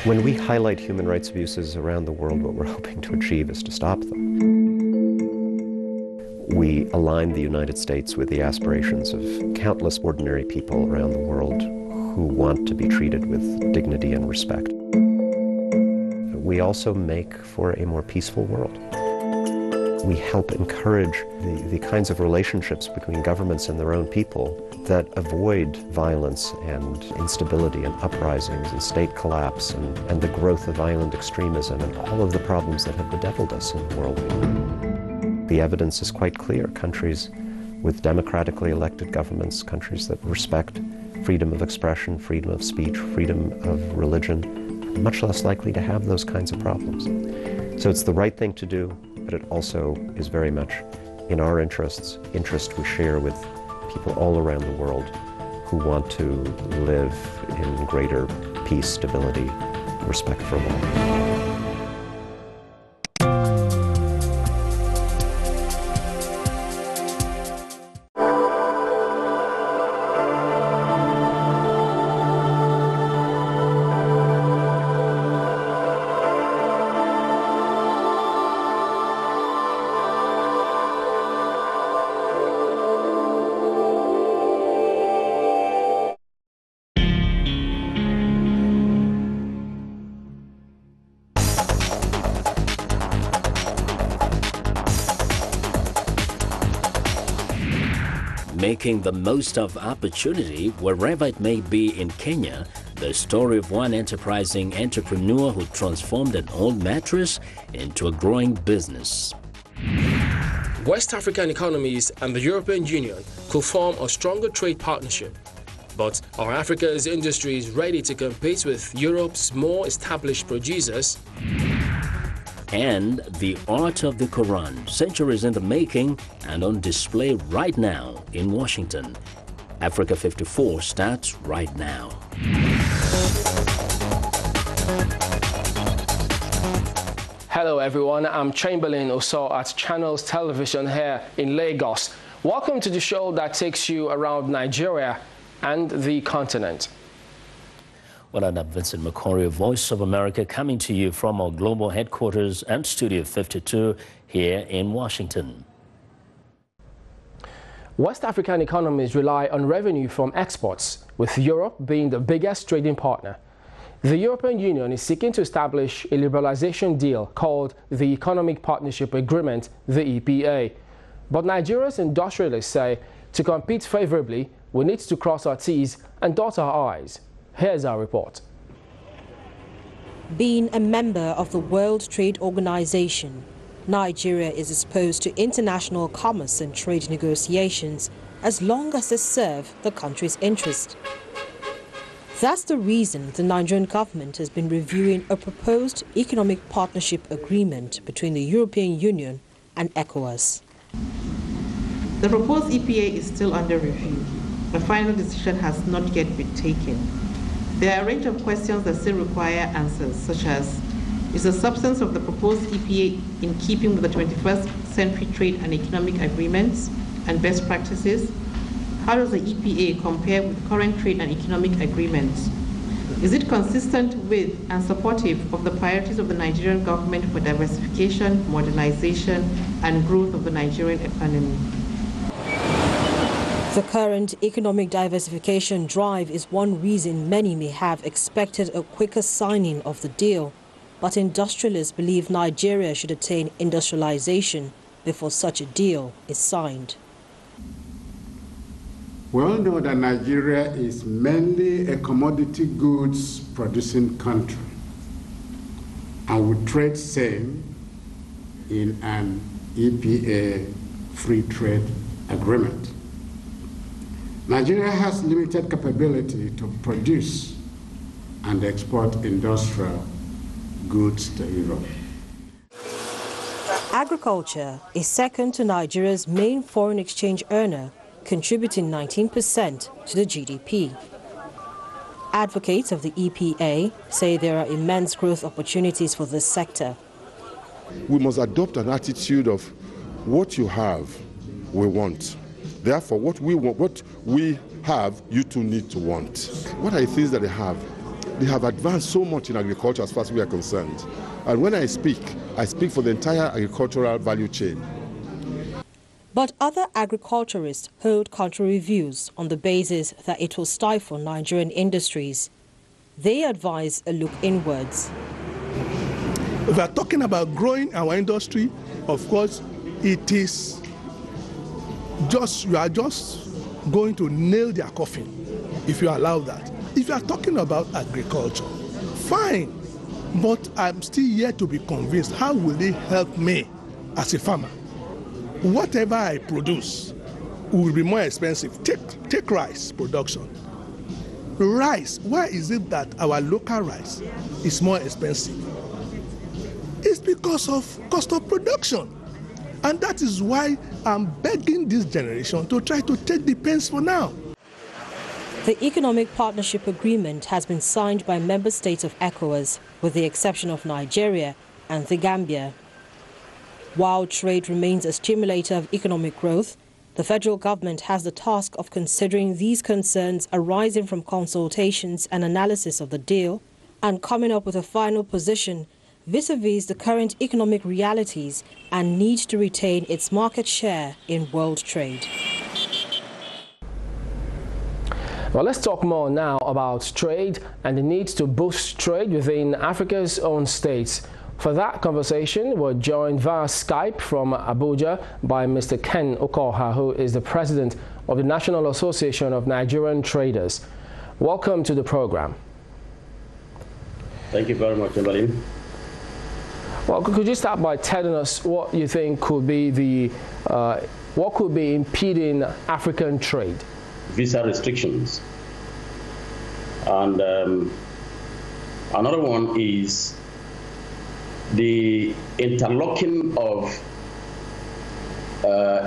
When we highlight human rights abuses around the world, what we're hoping to achieve is to stop them. We align the United States with the aspirations of countless ordinary people around the world who want to be treated with dignity and respect. We also make for a more peaceful world. We help encourage the kinds of relationships between governments and their own people that avoid violence and instability and uprisings and state collapse and the growth of violent extremism and all of the problems that have bedeviled us in the world. The evidence is quite clear. Countries with democratically elected governments, countries that respect freedom of expression, freedom of speech, freedom of religion, are much less likely to have those kinds of problems. So it's the right thing to do, but it also is very much in our interest we share with people all around the world who want to live in greater peace, stability, respect for all. Making the most of opportunity wherever it may be in Kenya, the story of one enterprising entrepreneur who transformed an old mattress into a growing business. West African economies and the European Union could form a stronger trade partnership. But are Africa's industries ready to compete with Europe's more established producers? And the art of the Quran, centuries in the making and on display right now in Washington. Africa 54 starts right now. Hello everyone, I'm Chamberlain Oso at Channels Television here in Lagos. Welcome to the show that takes you around Nigeria and the continent. Well, I'm Vincent McCory, Voice of America, coming to you from our global headquarters and Studio 52 here in Washington. West African economies rely on revenue from exports, with Europe being the biggest trading partner. The European Union is seeking to establish a liberalization deal called the Economic Partnership Agreement, the EPA. But Nigeria's industrialists say to compete favorably, we need to cross our T's and dot our I's. Here's our report. Being a member of the World Trade Organization, Nigeria is exposed to international commerce and trade negotiations as long as they serve the country's interest. That's the reason the Nigerian government has been reviewing a proposed economic partnership agreement between the European Union and ECOWAS. The proposed EPA is still under review. A final decision has not yet been taken. There are a range of questions that still require answers, such as, is the substance of the proposed EPA in keeping with the 21st century trade and economic agreements and best practices? How does the EPA compare with current trade and economic agreements? Is it consistent with and supportive of the priorities of the Nigerian government for diversification, modernization, and growth of the Nigerian economy? The current economic diversification drive is one reason many may have expected a quicker signing of the deal. But industrialists believe Nigeria should attain industrialization before such a deal is signed. We all know that Nigeria is mainly a commodity goods producing country and would trade same in an EPA free trade agreement. Nigeria has limited capability to produce and export industrial goods to Europe. Agriculture is second to Nigeria's main foreign exchange earner, contributing 19% to the GDP. Advocates of the EPA say there are immense growth opportunities for this sector. We must adopt an attitude of what you have, we want. Therefore, what we want, what we have, you too need to want. What are the things that they have? they have advanced so much in agriculture as far as we are concerned. And when I speak for the entire agricultural value chain. But other agriculturists hold contrary views on the basis that it will stifle Nigerian industries. They advise a look inwards. If we are talking about growing our industry, of course, it is just, you are just going to nail their coffin if you allow that. If you are talking about agriculture, fine, but I'm still yet to be convinced, how will it help me as a farmer? Whatever I produce will be more expensive. Take rice production. Rice, why is it that our local rice is more expensive? It's because of cost of production. And that is why I'm begging this generation to try to take the pains for now. The Economic Partnership Agreement has been signed by member states of ECOWAS, with the exception of Nigeria and the Gambia. While trade remains a stimulator of economic growth, the federal government has the task of considering these concerns arising from consultations and analysis of the deal and coming up with a final position vis-à-vis the current economic realities and need to retain its market share in world trade. Well, let's talk more now about trade and the need to boost trade within Africa's own states. For that conversation, we're joined via Skype from Abuja by Mr. Ken Okoha, who is the president of the National Association of Nigerian Traders. Welcome to the program. Thank you very much, Evelyn. Well, could you start by telling us what you think could be what could be impeding African trade? Visa restrictions. And another one is the interlocking of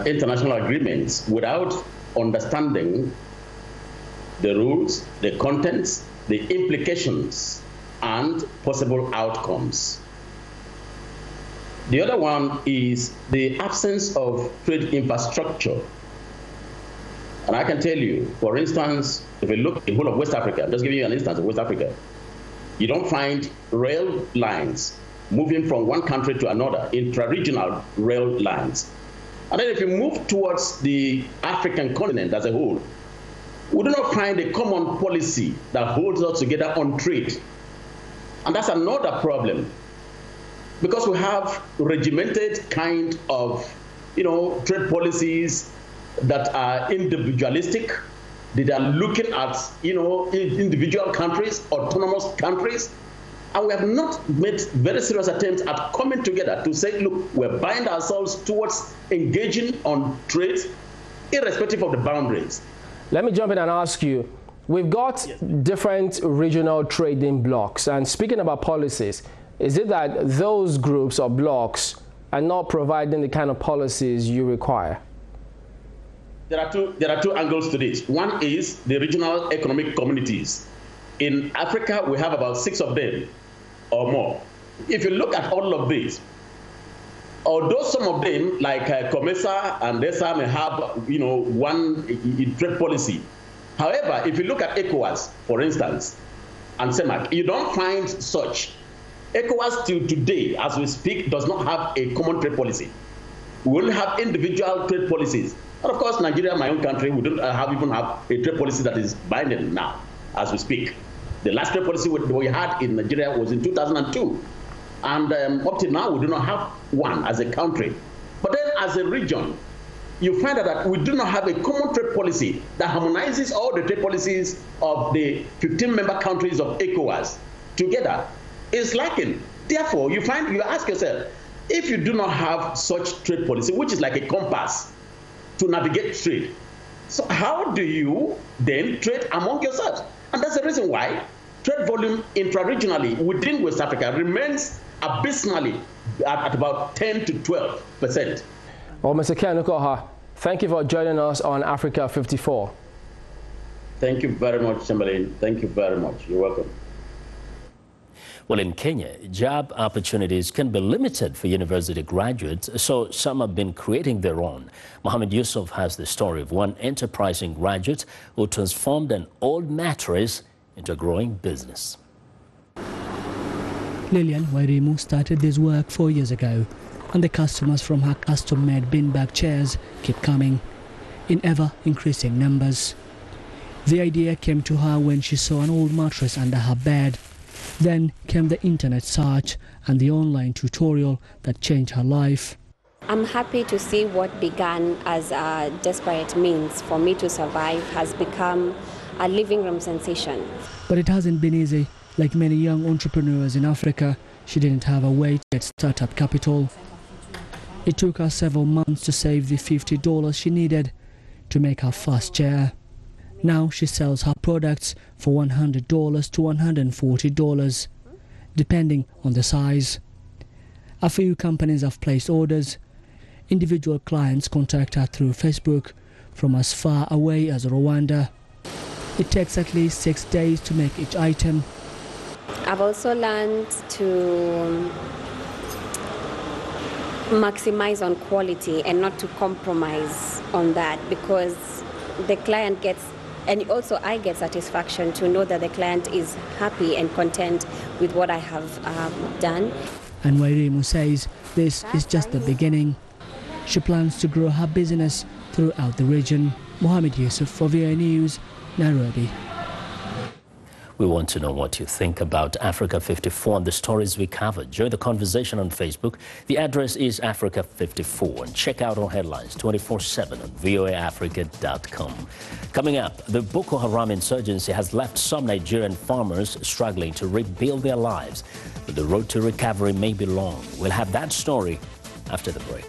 international agreements without understanding the rules, the contents, the implications, and possible outcomes. The other one is the absence of trade infrastructure. And I can tell you, for instance, if you look at the whole of West Africa, I'm just giving you an instance of West Africa, you don't find rail lines moving from one country to another, intra-regional rail lines. And then if you move towards the African continent as a whole, we do not find a common policy that holds us together on trade. And that's another problem, because we have regimented kind of, trade policies that are individualistic. They are looking at, individual countries, autonomous countries, and we have not made very serious attempts at coming together to say, look, we're binding ourselves towards engaging on trade, irrespective of the boundaries. Let me jump in and ask you, we've got different regional trading blocks, and speaking about policies, is it that those groups or blocks are not providing the kind of policies you require? There are two angles to this. One is the regional economic communities. In Africa, we have about 6 of them or more. If you look at all of these, although some of them, like COMESA and ESA, may have one trade policy. However, if you look at ECOWAS, for instance, and CEMAC, you don't find such. ECOWAS till today, as we speak, does not have a common trade policy. We only have individual trade policies. And of course, Nigeria, my own country, we don't even have a trade policy that is binding now, as we speak. The last trade policy we had in Nigeria was in 2002. And up till now, we do not have one as a country. But then as a region, you find that we do not have a common trade policy that harmonizes all the trade policies of the 15 member countries of ECOWAS together. It's lacking. Therefore, you ask yourself, if you do not have such trade policy, which is like a compass to navigate trade, so how do you then trade among yourselves? And that's the reason why trade volume intra-regionally within West Africa remains abysmally at about 10 to 12%. Well, Mr. Ken Okoha, thank you for joining us on Africa 54. Thank you very much, Chamberlain. Thank you very much. You're welcome. Well, in Kenya, job opportunities can be limited for university graduates, so some have been creating their own. Mohammed Yusuf has the story of one enterprising graduate who transformed an old mattress into a growing business. Lillian Wairimu started this work 4 years ago, and the customers from her custom-made beanbag chairs keep coming in ever-increasing numbers. The idea came to her when she saw an old mattress under her bed. Then came the internet search and the online tutorial that changed her life. I'm happy to see what began as a desperate means for me to survive has become a living room sensation. But it hasn't been easy. Like many young entrepreneurs in Africa, she didn't have a way to get startup capital. It took her several months to save the $50 she needed to make her first chair. Now she sells her products for $100 to $140, depending on the size. A few companies have placed orders. Individual clients contact her through Facebook from as far away as Rwanda. It takes at least 6 days to make each item. I've also learned to maximize on quality and not to compromise on that, because the client gets, and also I get satisfaction to know that the client is happy and content with what I have done. And Wairimu says this is just the beginning. She plans to grow her business throughout the region. Mohammed Yusuf for VOA News, Nairobi. We want to know what you think about Africa 54 and the stories we covered. Join the conversation on Facebook. The address is Africa 54, and check out our headlines 24/7 on voaafrica.com. Coming up, the Boko Haram insurgency has left some Nigerian farmers struggling to rebuild their lives, but the road to recovery may be long. We'll have that story after the break.